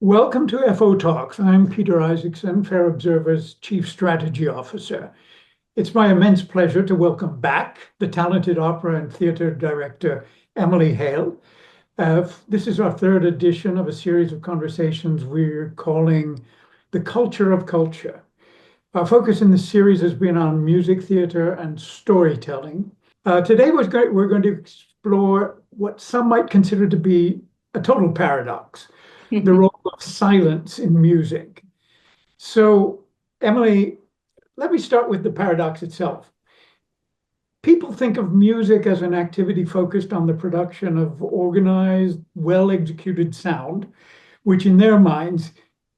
Welcome to FO Talks. I'm Peter Isackson, Fair Observer's Chief Strategy Officer. It's my immense pleasure to welcome back the talented opera and theater director, Emily Hehl. This is our third edition of a series of conversations we're calling The Culture of Culture. Our focus in this series has been on music theater and storytelling. Today we're going to explore what some might consider to be a total paradox, the role of silence in music. So, Emily, let me start with the paradox itself. People think of music as an activity focused on the production of organized, well-executed sound, which in their minds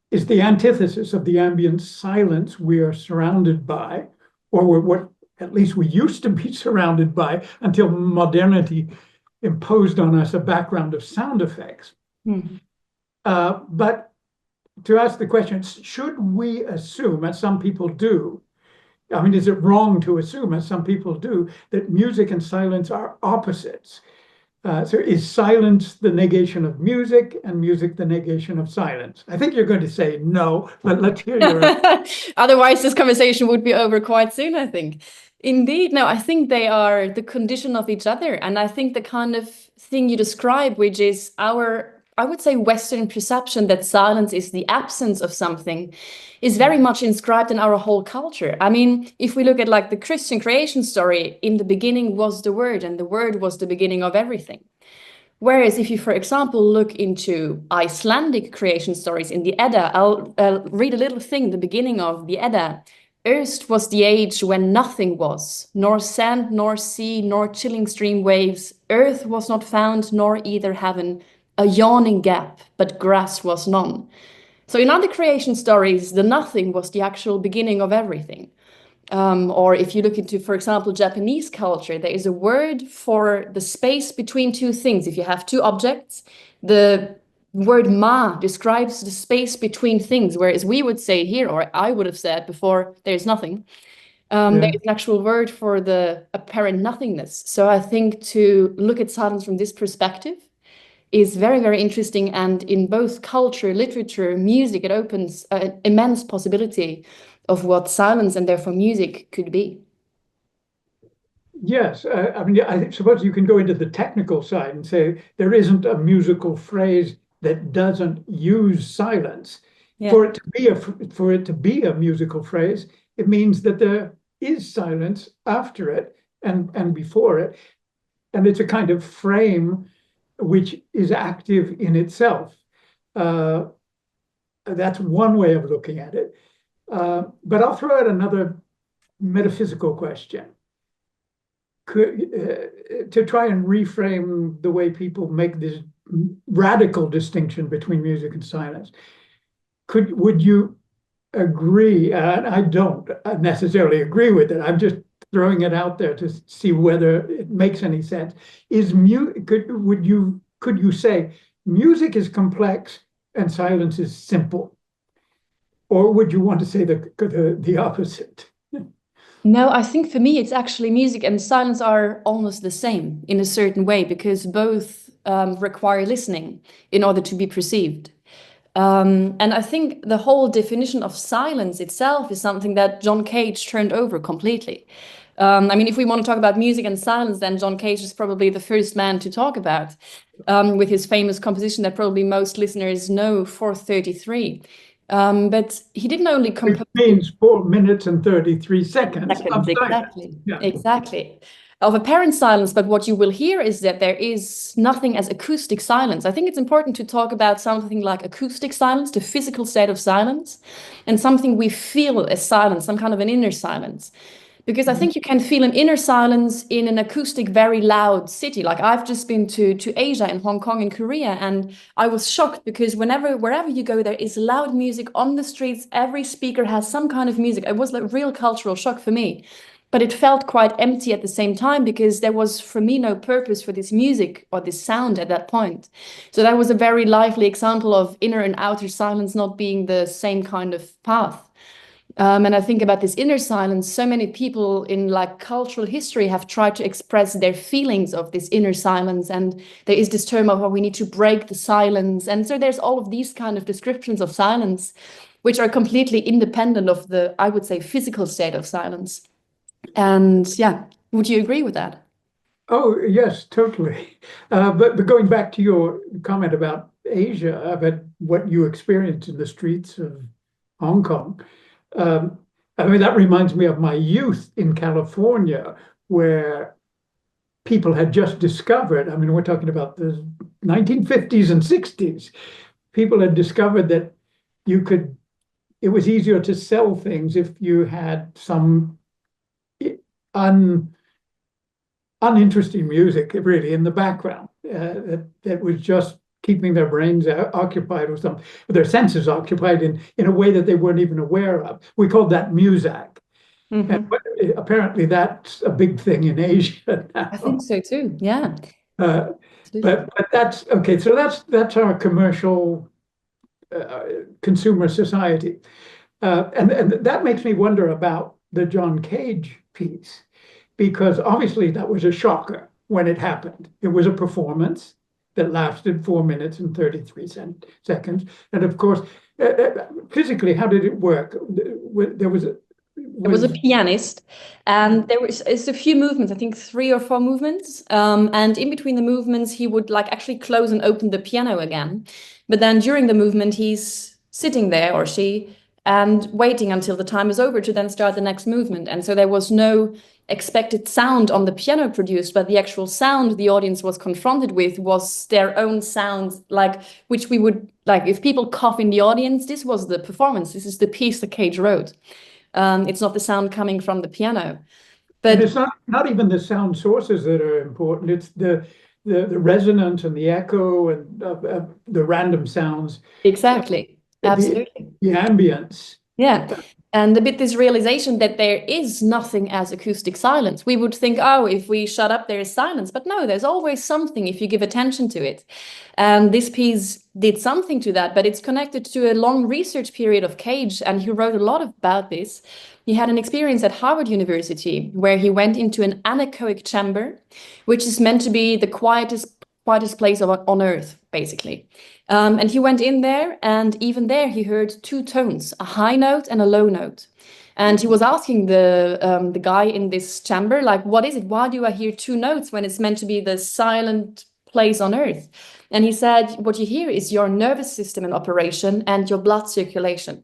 is the antithesis of the ambient silence we are surrounded by, or what at least we used to be surrounded by until modernity imposed on us a background of sound effects. But to ask the question, should we assume, as some people do, I mean, is it wrong to assume, as some people do, that music and silence are opposites? So is silence the negation of music and music the negation of silence? I think you're going to say no, but let's hear your... Otherwise, this conversation would be over quite soon, I think. Indeed, no, I think they are the condition of each other. And I think the kind of thing you describe, which is I would say Western perception that silence is the absence of something, is very much inscribed in our whole culture. I mean, if we look at like the Christian creation story, in the beginning was the Word, and the Word was the beginning of everything. Whereas if you, for example, look into Icelandic creation stories in the Edda, I'll read a little thing, the beginning of the Edda. Erst was the age when nothing was, nor sand, nor sea, nor chilling stream waves. Earth was not found, nor either heaven, a yawning gap, but grass was none. So in other creation stories, the nothing was the actual beginning of everything. Or if you look into, for example, Japanese culture, there is a word for the space between two things. If you have two objects, the word ma describes the space between things, whereas we would say here, or I would have said before, there's nothing. There is an actual word for the apparent nothingness. So I think to look at silence from this perspective is very, very interesting. And in both culture, literature, music, it opens an immense possibility of what silence and therefore music could be. Yes, I mean, I suppose you can go into the technical side and say there isn't a musical phrase that doesn't use silence. Yeah. For it to be a musical phrase, it means that there is silence after it and before it, and it's a kind of frame which is active in itself. That's one way of looking at it. But I'll throw out another metaphysical question. To try and reframe the way people make this radical distinction between music and silence. Would you agree, and I don't necessarily agree with it, I'm just throwing it out there to see whether it makes any sense. Could you say music is complex and silence is simple? Or would you want to say the opposite? No, I think for me, it's actually music and silence are almost the same in a certain way, because both require listening in order to be perceived. And I think the whole definition of silence itself is something that John Cage turned over completely. I mean, if we want to talk about music and silence, then John Cage is probably the first man to talk about with his famous composition that probably most listeners know, 433. But he didn't only compose... It means 4 minutes and 33 seconds. Exactly, yeah. Exactly. Of apparent silence, but what you will hear is that there is nothing as acoustic silence. I think it's important to talk about something like acoustic silence, the physical state of silence, and something we feel as silence, some kind of an inner silence. Because I think you can feel an inner silence in an acoustic, very loud city. Like I've just been to Asia, in Hong Kong and Korea, and I was shocked because wherever you go, there is loud music on the streets. Every speaker has some kind of music. It was like real cultural shock for me. But it felt quite empty at the same time because there was, for me, no purpose for this music or this sound at that point. So that was a very lively example of inner and outer silence not being the same kind of path. And I think about this inner silence, so many people in like cultural history have tried to express their feelings of this inner silence. And there is this term of how we need to break the silence. And so there's all of these kind of descriptions of silence, which are completely independent of the, I would say, physical state of silence. And yeah, would you agree with that? Oh, yes, totally. But going back to your comment about Asia, about what you experienced in the streets of Hong Kong, I mean, that reminds me of my youth in California, where people had just discovered, I mean, we're talking about the 1950s and 60s, people had discovered that it was easier to sell things if you had some uninteresting music really in the background that was just keeping their brains occupied or something, their senses occupied in a way that they weren't even aware of. We called that muzak. And apparently that's a big thing in Asia now. I think so too. Yeah. But that's okay. So that's our commercial consumer society, and that makes me wonder about the John Cage piece, because obviously that was a shocker when it happened. It was a performance that lasted 4 minutes and 33 seconds. And of course, physically, how did it work? There was a pianist, and there was a few movements, I think 3 or 4 movements. And in between the movements, he would like actually close and open the piano again. But then during the movement, he's sitting there, or she, and waiting until the time is over to then start the next movement. And so there was no expected sound on the piano produced, but the actual sound the audience was confronted with was their own sounds, like which we would like if people cough in the audience, this was the performance, this is the piece that Cage wrote. It's not the sound coming from the piano. But and it's not even the sound sources that are important. It's the resonance and the echo and the random sounds. Exactly. Absolutely. The ambience. Yeah. And a bit this realization that there is nothing as acoustic silence. We would think, oh, if we shut up, there is silence. But no, there's always something if you give attention to it. And this piece did something to that, but it's connected to a long research period of Cage, and he wrote a lot about this. He had an experience at Harvard University where he went into an anechoic chamber, which is meant to be the quietest place on earth, basically. And he went in there, and even there he heard 2 tones, a high note and a low note. And he was asking the guy in this chamber, like, what is it? Why do I hear 2 notes when it's meant to be the silent place on earth? And he said, what you hear is your nervous system in operation and your blood circulation.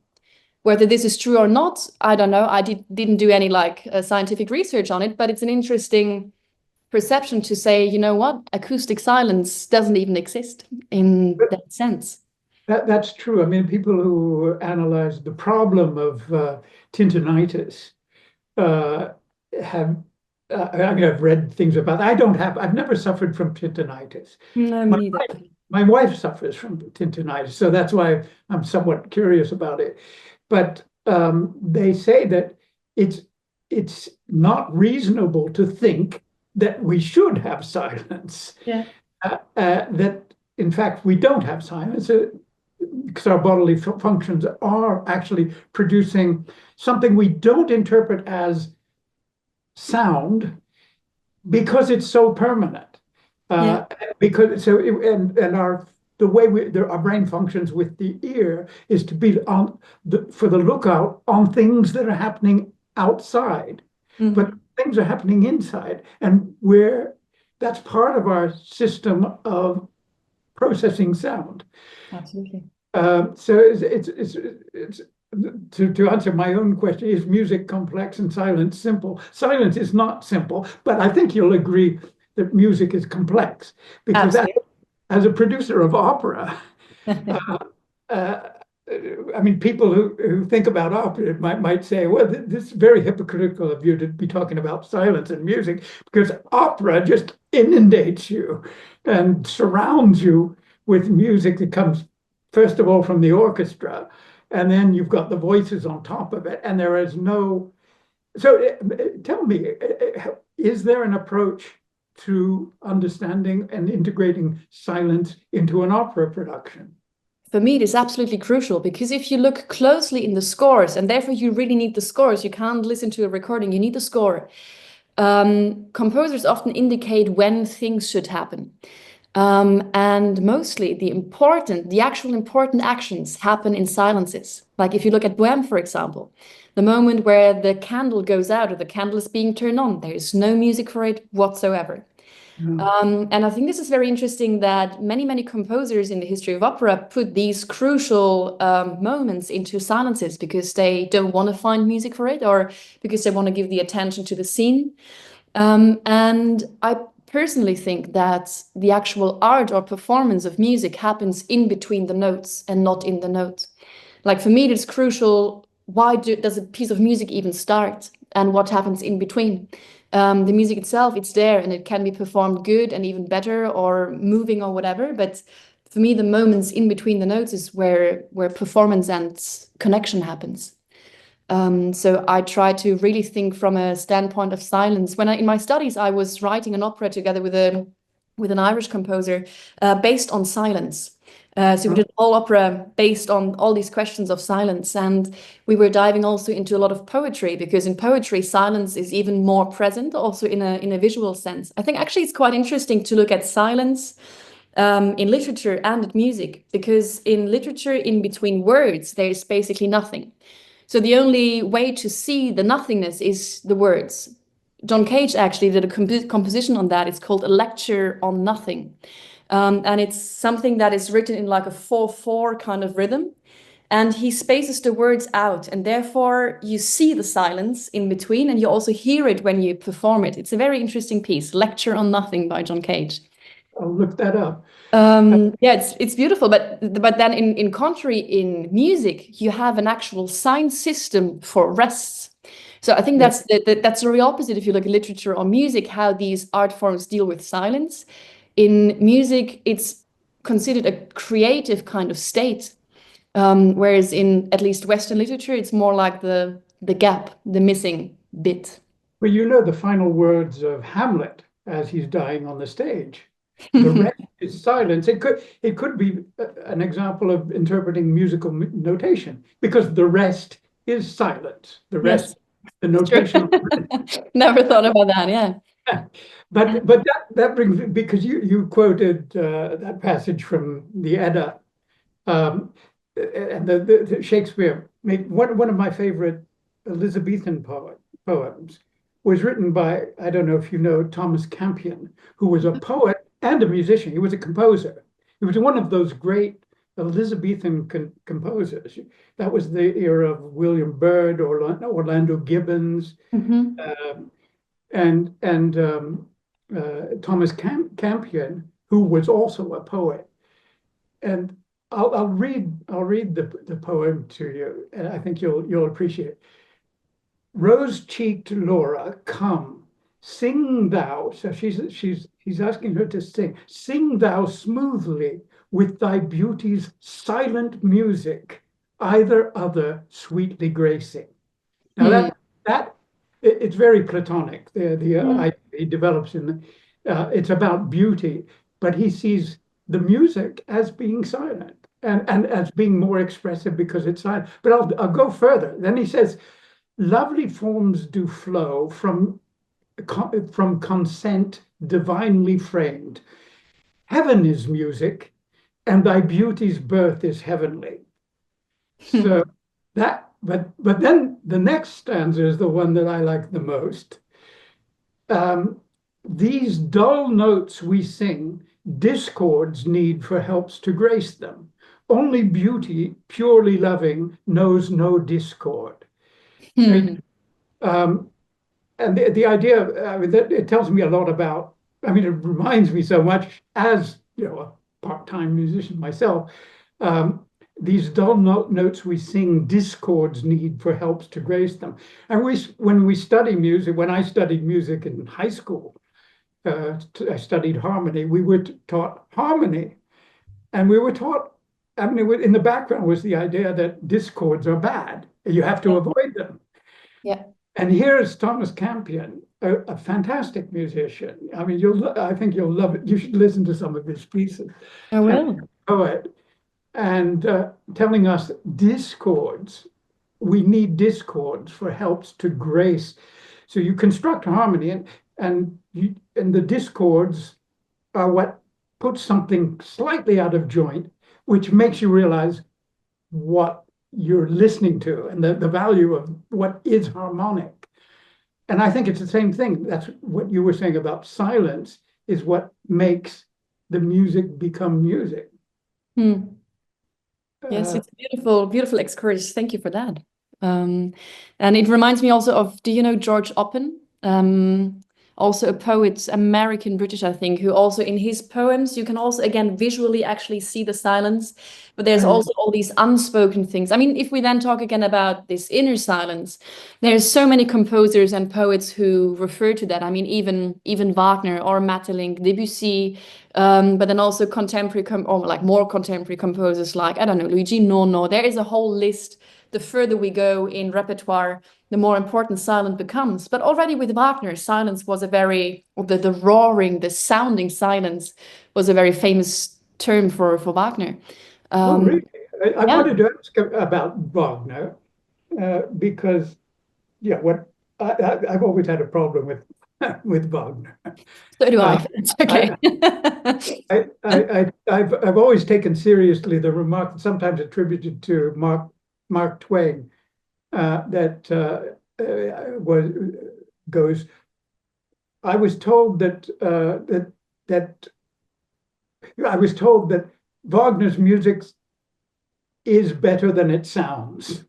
Whether this is true or not, I don't know. I didn't do any scientific research on it, but it's an interesting perception to say, you know what, acoustic silence doesn't even exist in that sense. That's true. I mean, people who analyze the problem of tinnitus have. I mean, I've read things about. I've never suffered from tinnitus. No, me neither. My wife suffers from tinnitus, so that's why I'm somewhat curious about it. But they say that it's not reasonable to think that we should have silence. Yeah. That in fact we don't have silence because our bodily functions are actually producing something we don't interpret as sound because it's so permanent. Because the way our brain functions with the ear is to be for the lookout on things that are happening outside. Mm-hmm. But things are happening inside, and that's part of our system of processing sound. Absolutely. So it's to answer my own question, is music complex and silence simple? Silence is not simple, but I think you'll agree that music is complex, because as a producer of opera, I mean, people who think about opera might say, well, this is very hypocritical of you to be talking about silence and music, because opera just inundates you and surrounds you with music that comes, first of all, from the orchestra, and then you've got the voices on top of it, and there is no... So tell me, is there an approach to understanding and integrating silence into an opera production? for me, it is absolutely crucial, because if you look closely in the scores, and therefore you really need the scores, you can't listen to a recording, you need the score. Composers often indicate when things should happen. And mostly the actual important actions happen in silences. Like if you look at Bohème, for example, the moment where the candle goes out or the candle is being turned on, there is no music for it whatsoever. And I think this is very interesting that many composers in the history of opera put these crucial moments into silences because they don't want to find music for it, or because they want to give the attention to the scene. And I personally think that the actual art or performance of music happens in between the notes and not in the notes. Like for me, it's crucial, why does a piece of music even start and what happens in between? The music itself, it's there and it can be performed good and even better or moving or whatever. But for me, the moments in between the notes is where performance and connection happens. So I try to really think from a standpoint of silence. In my studies, I was writing an opera together with an Irish composer based on silence. So we did a whole opera based on all these questions of silence, and we were diving also into a lot of poetry, because in poetry, silence is even more present, also in a visual sense. I think actually it's quite interesting to look at silence in literature and at music, because in literature, in between words, there is basically nothing. So the only way to see the nothingness is the words. John Cage actually did a composition on that. It's called A Lecture on Nothing. And it's something that is written in like a 4/4 kind of rhythm. And he spaces the words out, and therefore you see the silence in between, and you also hear it when you perform it. It's a very interesting piece, Lecture on Nothing by John Cage. I'll look that up. Yeah, it's beautiful, but then in contrary, in music, you have an actual sign system for rests. So I think that's the real opposite if you look at literature or music, how these art forms deal with silence. In music, it's considered a creative kind of state, whereas in at least Western literature, it's more like the gap, the missing bit. Well, you know the final words of Hamlet as he's dying on the stage. The rest is silence. It could be an example of interpreting musical notation, because the rest is silence. The rest, the notation. Never thought about that. Yeah. But that brings, because you quoted that passage from the Edda, and the Shakespeare. One of my favorite Elizabethan poems was written by, I don't know if you know, Thomas Campion, who was a poet and a musician. He was a composer. He was one of those great Elizabethan composers. That was the era of William Byrd or Orlando Gibbons, and Thomas Campion, who was also a poet. And I'll read the poem to you, and I think you'll appreciate it. Rose-cheeked Laura, come, sing thou. So he's asking her to sing. Sing thou smoothly with thy beauty's silent music, either other sweetly gracing. Now it's very Platonic. He develops in it's about beauty, but he sees the music as being silent and as being more expressive because it's silent. But I'll go further. Then he says, lovely forms do flow from consent divinely framed. Heaven is music, and thy beauty's birth is heavenly. So but then the next stanza is the one that I like the most. These dull notes we sing, discords need for helps to grace them. Only beauty, purely loving, knows no discord. And the idea, that it tells me a lot about, it reminds me so much, as a part-time musician myself, these dull notes we sing, discords need for helps to grace them. And when we study music, when I studied music in high school, I studied harmony, we were taught harmony. And we were taught, in the background was the idea that discords are bad. You have to avoid them. Yeah. And here's Thomas Campion, a fantastic musician. I think you'll love it. You should listen to some of his pieces. I will. Poet. and telling us discords. We need discords for helps to grace. So you construct harmony, and the discords are what puts something slightly out of joint, which makes you realize what you're listening to and the value of what is harmonic. And I think it's the same thing. That's what you were saying about silence is what makes the music become music. Yes, it's a beautiful, beautiful excursion. Thank you for that. And it reminds me also of, do you know George Oppen? Also a poet, American British, I think, who also in his poems, you can also, again, visually actually see the silence, but there's also all these unspoken things. I mean, if we then talk again about this inner silence, there's so many composers and poets who refer to that. I mean, even Wagner or Maeterlinck, Debussy, but then also contemporary, or like more contemporary composers like, I don't know, Luigi Nono. There is a whole list. The further we go in repertoire, the more important silence becomes. But already with Wagner, silence was a very, the roaring, the sounding silence was a very famous term for Wagner. Oh, really? I wanted to ask about Wagner because, yeah, I've always had a problem with Wagner. So do I. It's okay. I've always taken seriously the remark, sometimes attributed to Mark Twain, that goes. I was told that Wagner's music is better than it sounds,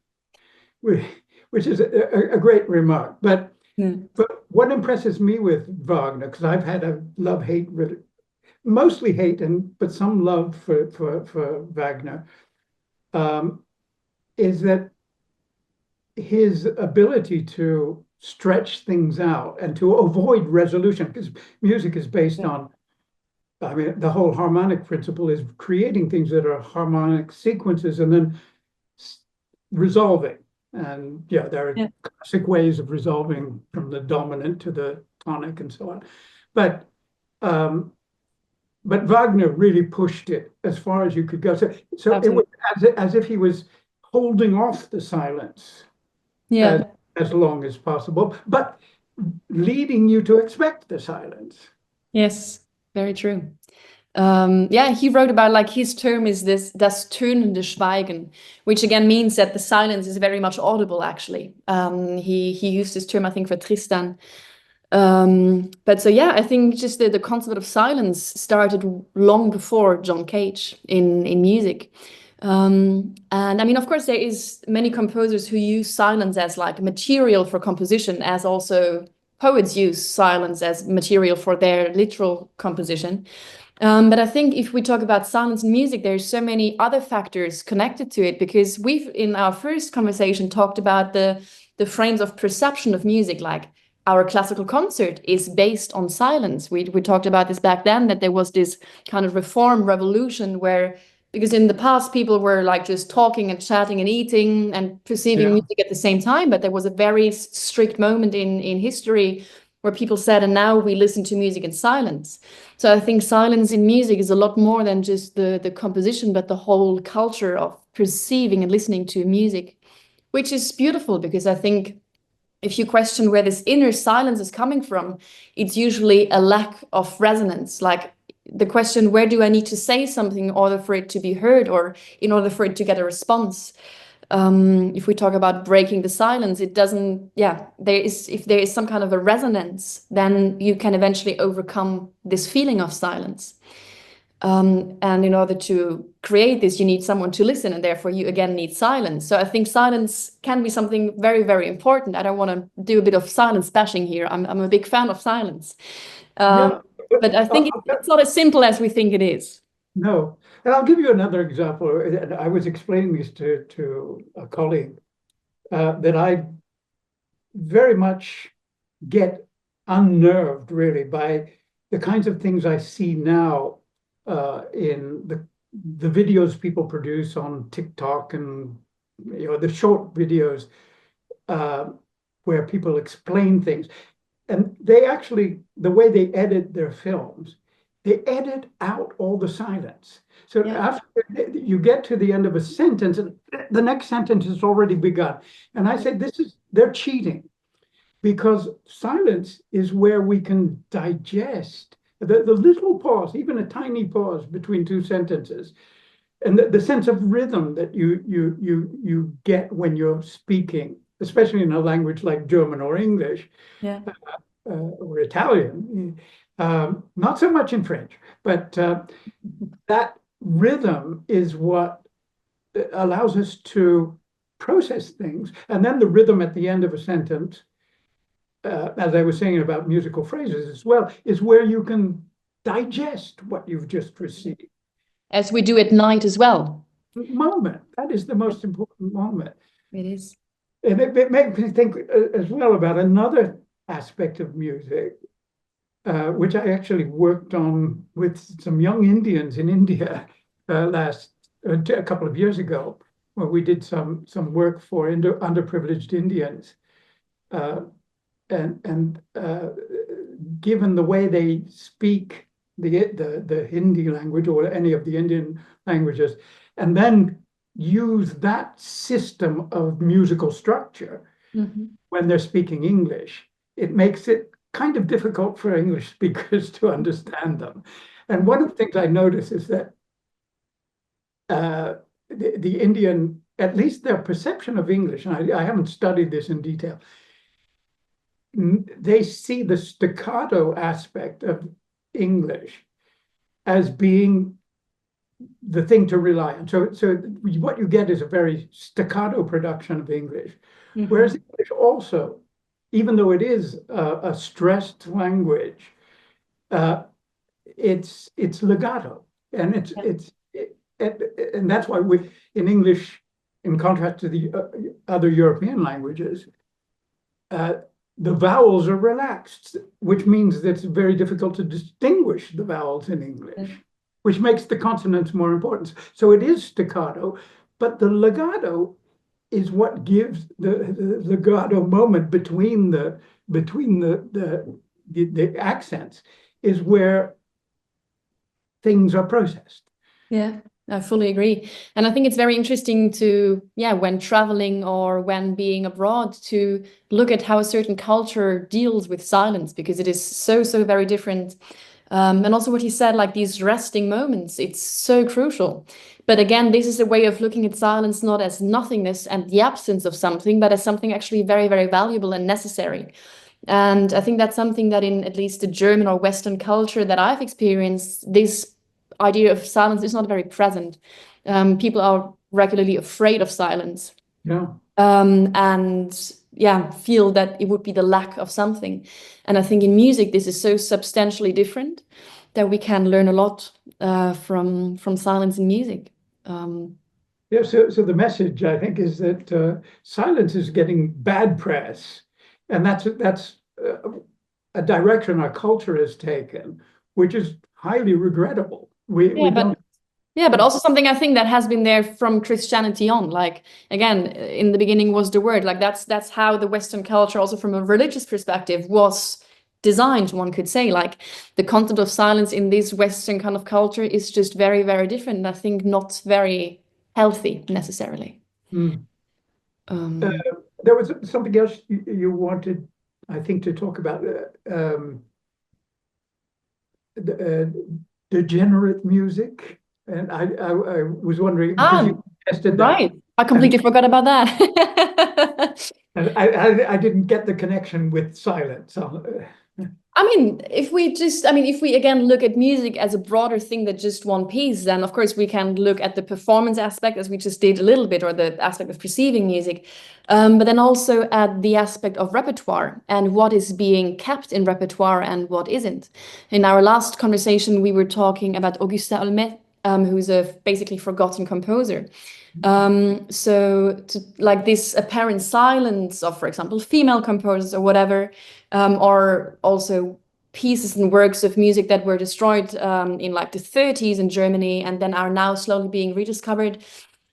which is a great remark. But what impresses me with Wagner, because I've had a love-hate, mostly hate, but some love for Wagner, is that his ability to stretch things out and to avoid resolution, because music is based on, I mean, the whole harmonic principle is creating things that are harmonic sequences and then resolving. And yeah, there are classic ways of resolving from the dominant to the tonic and so on. But Wagner really pushed it as far as you could go. So it was as if he was holding off the silence as long as possible, but leading you to expect the silence. Yes, very true. He wrote about, like, his term is das tönende Schweigen, which again means that the silence is very much audible, actually. He used this term, I think, for Tristan. But so, yeah, I think just the concept of silence started long before John Cage in music. And I mean, of course, there is many composers who use silence as like material for composition, as also poets use silence as material for their literal composition. But I think if we talk about silence in music, there's so many other factors connected to it, because we've, in our first conversation, talked about the frames of perception of music, like our classical concert is based on silence. We talked about this back then, that there was this kind of reform revolution where, because in the past people were like just talking and chatting and eating and perceiving music at the same time, but there was a very strict moment in history where people said, and now we listen to music in silence. So I think silence in music is a lot more than just the composition, but the whole culture of perceiving and listening to music, which is beautiful, because I think if you question where this inner silence is coming from, it's usually a lack of resonance. Like the question, where do I need to say something in order for it to be heard, or in order for it to get a response? If we talk about breaking the silence, it doesn't, if there is some kind of a resonance, then you can eventually overcome this feeling of silence. And in order to create this, you need someone to listen, and therefore you again need silence. So I think silence can be something very, very important. I don't want to do a bit of silence bashing here. I'm a big fan of silence. But I think it's not as simple as we think it is. No. And I'll give you another example. I was explaining this to a colleague that I very much get unnerved, really, by the kinds of things I see now in the videos people produce on TikTok, and the short videos where people explain things. And they actually, the way they edit their films they edit out all the silence. So Yeah. after you get to the end of a sentence, and the next sentence has already begun. And I say, they're cheating, because silence is where we can digest the little pause, even a tiny pause between two sentences, and the sense of rhythm that you get when you're speaking, especially in a language like German or English. Yeah. Or Italian, not so much in French, but that rhythm is what allows us to process things. And then the rhythm at the end of a sentence, as I was saying about musical phrases as well, is where you can digest what you've just received. As we do at night as well. Moment. That is the most important moment. It is. And it makes me think as well about another aspect of music, which I actually worked on with some young Indians in India a couple of years ago, where we did some work for underprivileged Indians, and given the way they speak the Hindi language or any of the Indian languages, and then use that system of musical structure when they're speaking English, it makes it kind of difficult for English speakers to understand them. And one of the things I notice is that the Indian, at least their perception of English, and I haven't studied this in detail, they see the staccato aspect of English as being the thing to rely on. So what you get is a very staccato production of English, whereas English also, even though it is a stressed language, it's legato, and and that's why in English, in contrast to the other European languages, the vowels are relaxed, which means that it's very difficult to distinguish the vowels in English, which makes the consonants more important. So it is staccato, but the legato is what gives the legato moment between the accents, is where things are processed. Yeah, I fully agree. And I think it's very interesting to, when traveling or when being abroad, to look at how a certain culture deals with silence, because it is so very different. And also what he said, like these resting moments, it's so crucial. But again, this is a way of looking at silence not as nothingness and the absence of something, but as something actually very valuable and necessary. And I think that's something that in at least the German or Western culture that I've experienced, this idea of silence is not very present. People are regularly afraid of silence. Yeah. Feel that it would be the lack of something. And I think in music, this is so substantially different that we can learn a lot from silence in music. Yeah, so the message, I think, is that silence is getting bad press, and that's a direction our culture has taken, which is highly regrettable. But also something I think that has been there from Christianity on. Like, again, in the beginning was the word. Like that's how the Western culture, also from a religious perspective, was designed, one could say. Like the content of silence in this Western kind of culture is just very different. And I think not very healthy necessarily. There was something else you wanted, I think, to talk about. Degenerate music, and I was wondering, because you tested that. Right. I completely forgot about that. And I didn't get the connection with silence. If we again look at music as a broader thing than just one piece, then of course we can look at the performance aspect, as we just did a little bit, or the aspect of perceiving music, but then also at the aspect of repertoire and what is being kept in repertoire and what isn't. In our last conversation, we were talking about Augustin Holmet, who's a basically forgotten composer. Like this apparent silence of, for example, female composers or whatever, or also pieces and works of music that were destroyed in like the 30s in Germany and then are now slowly being rediscovered.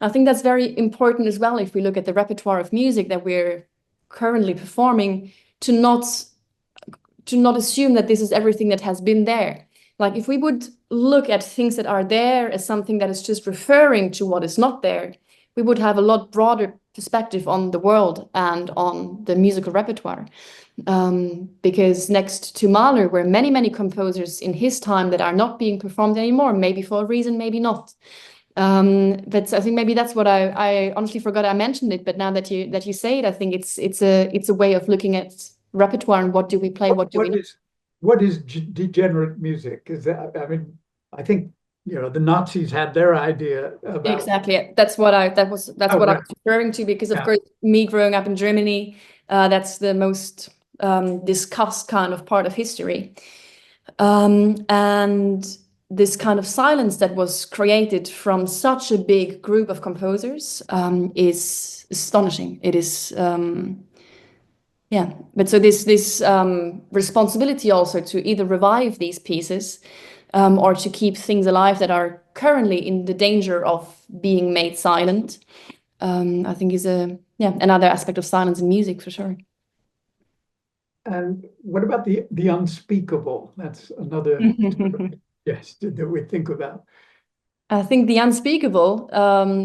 I think that's very important as well, if we look at the repertoire of music that we're currently performing, to not assume that this is everything that has been there. Like if we would look at things that are there as something that is just referring to what is not there, we would have a lot broader perspective on the world and on the musical repertoire. Because next to Mahler were many, many composers in his time that are not being performed anymore, maybe for a reason, maybe not. But I think maybe that's what I honestly forgot I mentioned it, but now that you say it, I think it's a way of looking at repertoire and what do we play, what do we not. What is degenerate music? Is that, I mean, I think, you know, the Nazis had their idea about. Exactly. That's what I was referring to, because of course me growing up in Germany, that's the most discussed kind of part of history. And this kind of silence that was created from such a big group of composers is astonishing. It is, yeah. But so this responsibility also to either revive these pieces or to keep things alive that are currently in the danger of being made silent, I think is another aspect of silence in music for sure. And what about the unspeakable? That's another yes that we think about. I think the unspeakable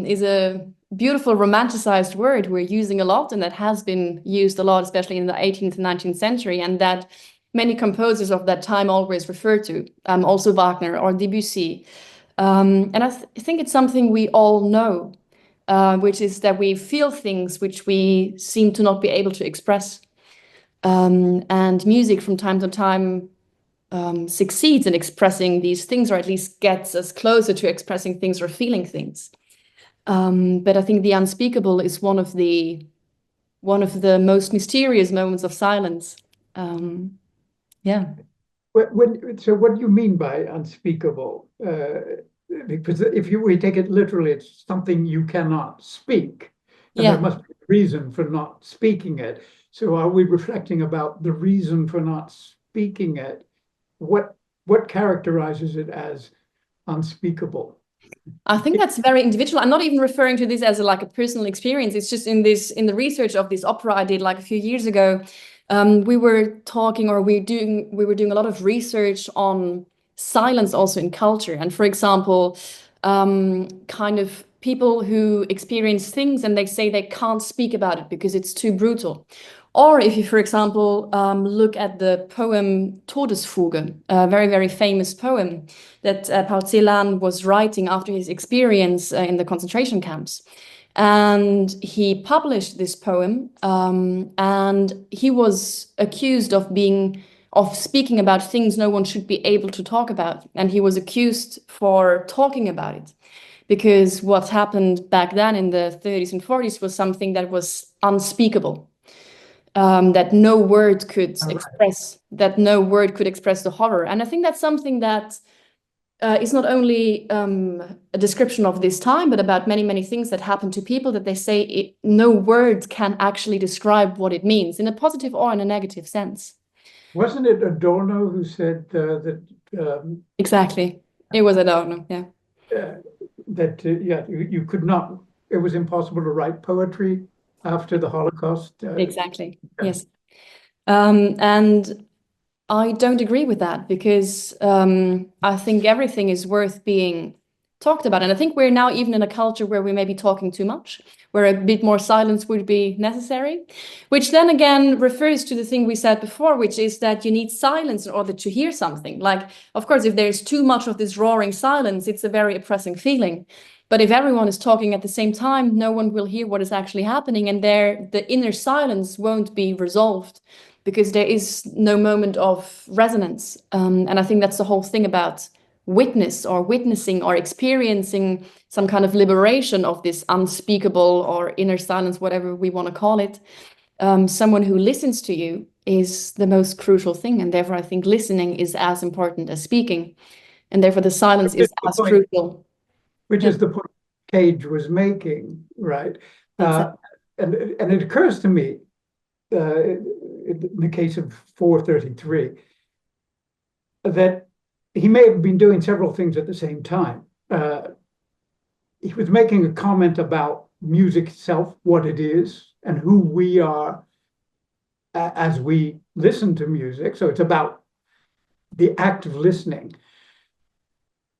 is a beautiful romanticized word we're using a lot, and that has been used a lot, especially in the 18th and 19th century, and that many composers of that time always refer to, also Wagner or Debussy. And I think it's something we all know, which is that we feel things which we seem to not be able to express. And music from time to time succeeds in expressing these things, or at least gets us closer to expressing things or feeling things. But I think the unspeakable is one of the most mysterious moments of silence. Yeah. So what do you mean by unspeakable? Because if we take it literally, it's something you cannot speak. And there must be a reason for not speaking it. So are we reflecting about the reason for not speaking it? What characterizes it as unspeakable? I think that's very individual. I'm not even referring to this as like a personal experience. It's just in the research of this opera I did like a few years ago. We were talking, or we were doing a lot of research on silence also in culture. And for example, kind of people who experience things and they say they can't speak about it because it's too brutal. Or if you, for example, look at the poem Todesfuge, a very, very famous poem that Paul Celan was writing after his experience in the concentration camps. And he published this poem, and he was accused of speaking about things no one should be able to talk about. And he was accused for talking about it, because what happened back then in the 30s and 40s was something that was unspeakable. That no word could express, the horror. And I think that's something that is not only a description of this time, but about many, many things that happen to people that they say no word can actually describe what it means in a positive or in a negative sense. Wasn't it Adorno who said that? Exactly. It was Adorno, yeah. You could not, it was impossible to write poetry after the Holocaust. Exactly. Yes. And I don't agree with that, because I think everything is worth being talked about. And I think we're now even in a culture where we may be talking too much, where a bit more silence would be necessary, which then again refers to the thing we said before, which is that you need silence in order to hear something. Like, of course, if there's too much of this roaring silence, it's a very oppressing feeling. But if everyone is talking at the same time, no one will hear what is actually happening, and the inner silence won't be resolved, because there is no moment of resonance. And I think that's the whole thing about witness or witnessing or experiencing some kind of liberation of this unspeakable or inner silence, whatever we want to call it. Someone who listens to you is the most crucial thing. And therefore, I think listening is as important as speaking. And therefore, the silence is as crucial. Which is the point Cage was making, right? Exactly. And it occurs to me, in the case of 433, that he may have been doing several things at the same time. He was making a comment about music itself, what it is, and who we are as we listen to music. So it's about the act of listening.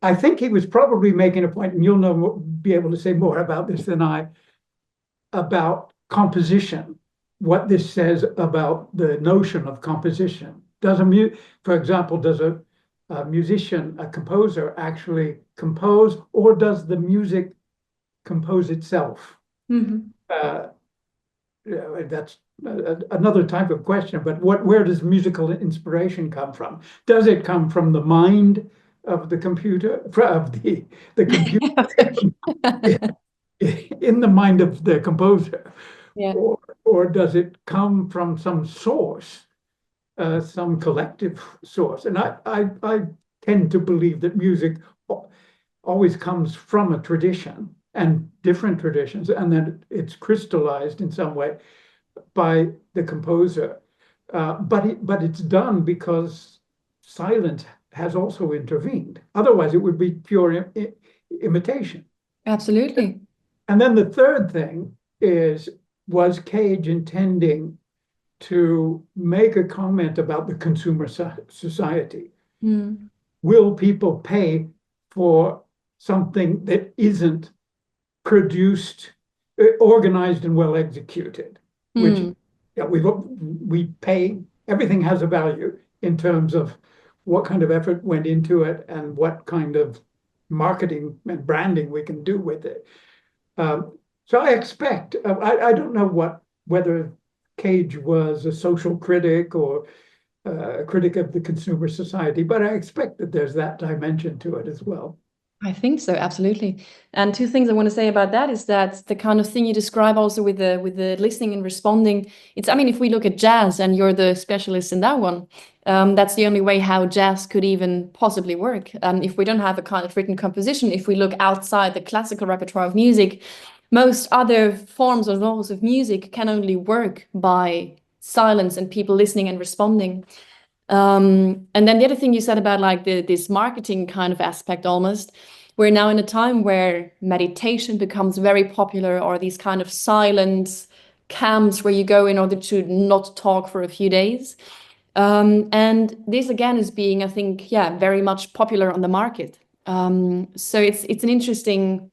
I think he was probably making a point, and you'll be able to say more about this than I, about composition, what this says about the notion of composition. For example, does a musician, a composer, actually compose, or does the music compose itself? That's another type of question, but where does musical inspiration come from? Does it come from the mind of the computer, of the computer in the mind of the composer? Yeah. Or does it come from some source, some collective source? And I tend to believe that music always comes from a tradition and different traditions, and then it's crystallized in some way by the composer. But it's done because silence has also intervened. Otherwise, it would be pure imitation. Absolutely. And then the third thing is, was Cage intending to make a comment about the consumer society? Will people pay for something that isn't produced, organized, and well executed? Which we pay, everything has a value in terms of what kind of effort went into it and what kind of marketing and branding we can do with it. So I expect, I don't know whether Cage was a social critic or a critic of the consumer society, but I expect that there's that dimension to it as well. I think so, absolutely. And two things I want to say about that is that the kind of thing you describe also with the listening and responding, I mean, if we look at jazz, and you're the specialist in that one, that's the only way how jazz could even possibly work. If we don't have a kind of written composition, if we look outside the classical repertoire of music, most other forms or genres of music can only work by silence and people listening and responding. And then the other thing you said about like this marketing kind of aspect, almost, we're now in a time where meditation becomes very popular, or these kind of silence camps where you go in order to not talk for a few days. And this again is being, I think, very much popular on the market. So it's an interesting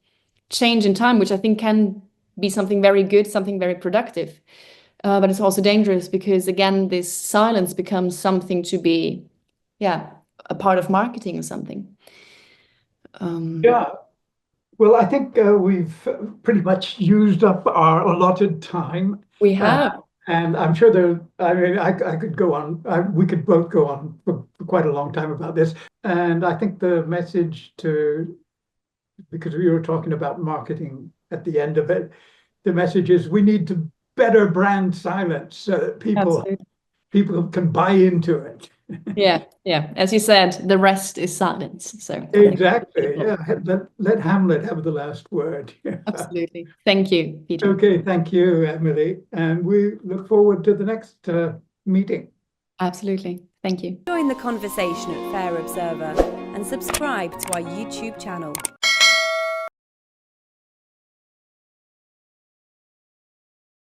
change in time, which I think can be something very good, something very productive. But it's also dangerous because, again, this silence becomes something to be, a part of marketing or something. Well, I think we've pretty much used up our allotted time. We have. And I'm sure I could go on, we could both go on for quite a long time about this. And I think the message because we were talking about marketing at the end of it, the message is we need to better brand silence so that people can buy into it. Yeah. As you said, the rest is silence. So exactly. Let Hamlet have the last word. Absolutely. Thank you, Peter. Okay, thank you, Emily, and we look forward to the next meeting. Absolutely. Thank you. Join the conversation at Fair Observer and subscribe to our YouTube channel.